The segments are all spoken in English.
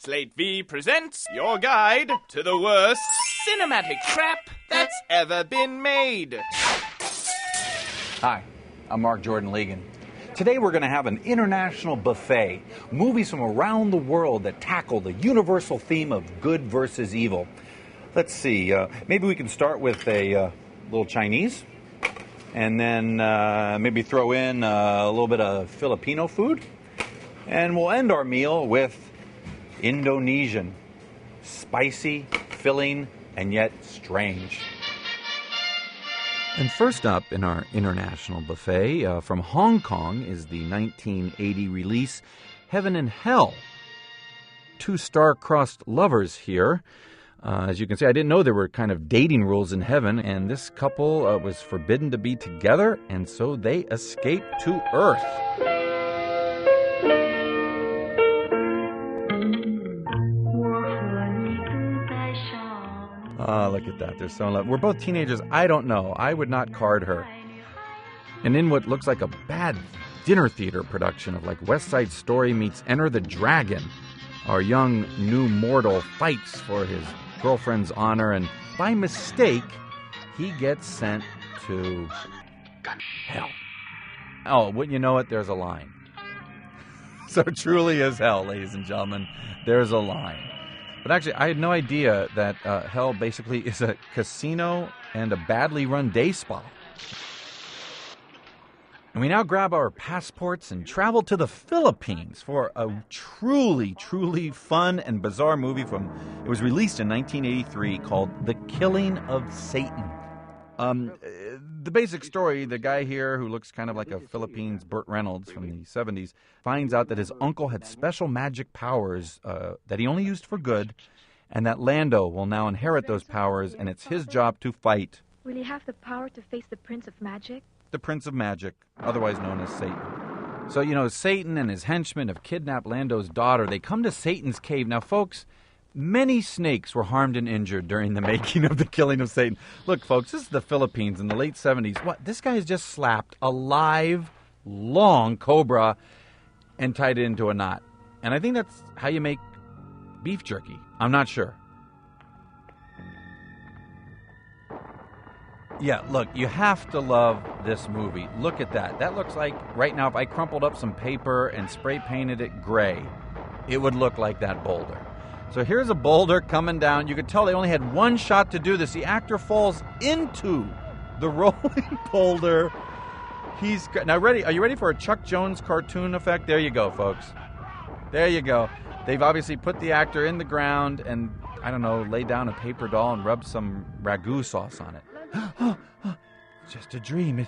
Slate V presents your guide to the worst cinematic crap that's ever been made. Hi, I'm Mark Jordan Legan. Today we're going to have an international buffet, movies from around the world that tackle the universal theme of good versus evil. Let's see, maybe we can start with a little Chinese, and then maybe throw in a little bit of Filipino food, and we'll end our meal with Indonesian. Spicy, filling, and yet strange. And first up in our international buffet from Hong Kong is the 1980 release Heaven and Hell. Two star-crossed lovers here. As you can see, I didn't know there were kind of dating rules in heaven, and this couple was forbidden to be together, and so they escape to Earth. Look at that. They're so in love. We're both teenagers. I don't know. I would not card her. And in what looks like a bad dinner theater production of like West Side Story meets Enter the Dragon, our young new mortal fights for his girlfriend's honor, and by mistake, he gets sent to hell. Oh, wouldn't you know it? There's a line. So truly is hell, ladies and gentlemen. There's a line. But actually, I had no idea that hell basically is a casino and a badly run day spa. And we now grab our passports and travel to the Philippines for a truly, truly fun and bizarre movie it was released in 1983 called The Killing of Satan. The basic story, the guy here who looks kind of like a Philippines Burt Reynolds from the 70s finds out that his uncle had special magic powers that he only used for good, and that Lando will now inherit those powers, and it's his job to fight. Will he have the power to face the Prince of Magic? The Prince of Magic, otherwise known as Satan. So, Satan and his henchmen have kidnapped Lando's daughter. They come to Satan's cave. Now, folks, many snakes were harmed and injured during the making of The Killing of Satan. Look, folks, this is the Philippines in the late 70s. What? This guy has just slapped a live, long cobra and tied it into a knot. And I think that's how you make beef jerky. I'm not sure. Yeah, look, you have to love this movie. Look at that. That looks like, right now, if I crumpled up some paper and spray painted it gray, it would look like that boulder. So here's a boulder coming down. You could tell they only had one shot to do this. The actor falls into the rolling boulder. Now ready? Are you ready for a Chuck Jones cartoon effect? There you go, folks. There you go. They've obviously put the actor in the ground and, I don't know, laid down a paper doll and rubbed some ragu sauce on it. It's just a dream.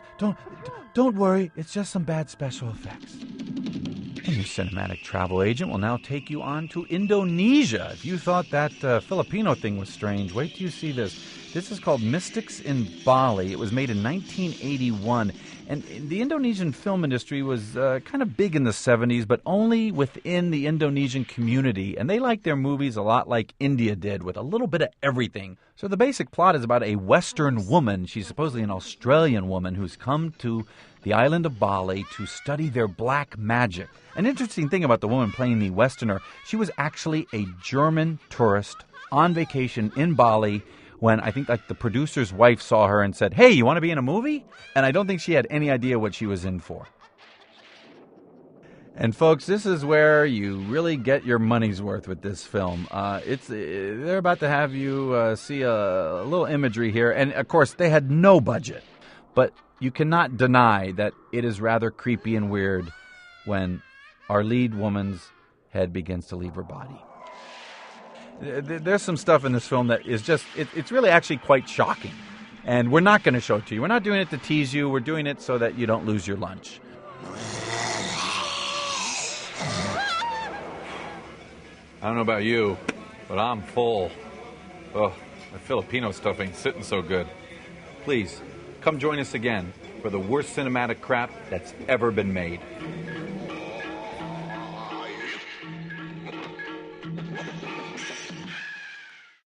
Don't worry. It's just some bad special effects. And your cinematic travel agent will now take you on to Indonesia. If you thought that Filipino thing was strange, wait till you see this. This is called Mystics in Bali. It was made in 1981. And the Indonesian film industry was kind of big in the 70s, but only within the Indonesian community. And they liked their movies a lot like India did, with a little bit of everything. So the basic plot is about a Western woman. She's supposedly an Australian woman who's come to the island of Bali to study their black magic. An interesting thing about the woman playing the Westerner, she was actually a German tourist on vacation in Bali when I think like the producer's wife saw her and said, "Hey, you want to be in a movie?" And I don't think she had any idea what she was in for. And folks, this is where you really get your money's worth with this film. They're about to have you see a little imagery here. And of course, they had no budget. But you cannot deny that it is rather creepy and weird when our lead woman's head begins to leave her body. There's some stuff in this film that is just, it's really actually quite shocking. And we're not going to show it to you. We're not doing it to tease you. We're doing it so that you don't lose your lunch. I don't know about you, but I'm full. Oh, the Filipino stuff ain't sitting so good. Please, come join us again for the worst cinematic crap that's ever been made.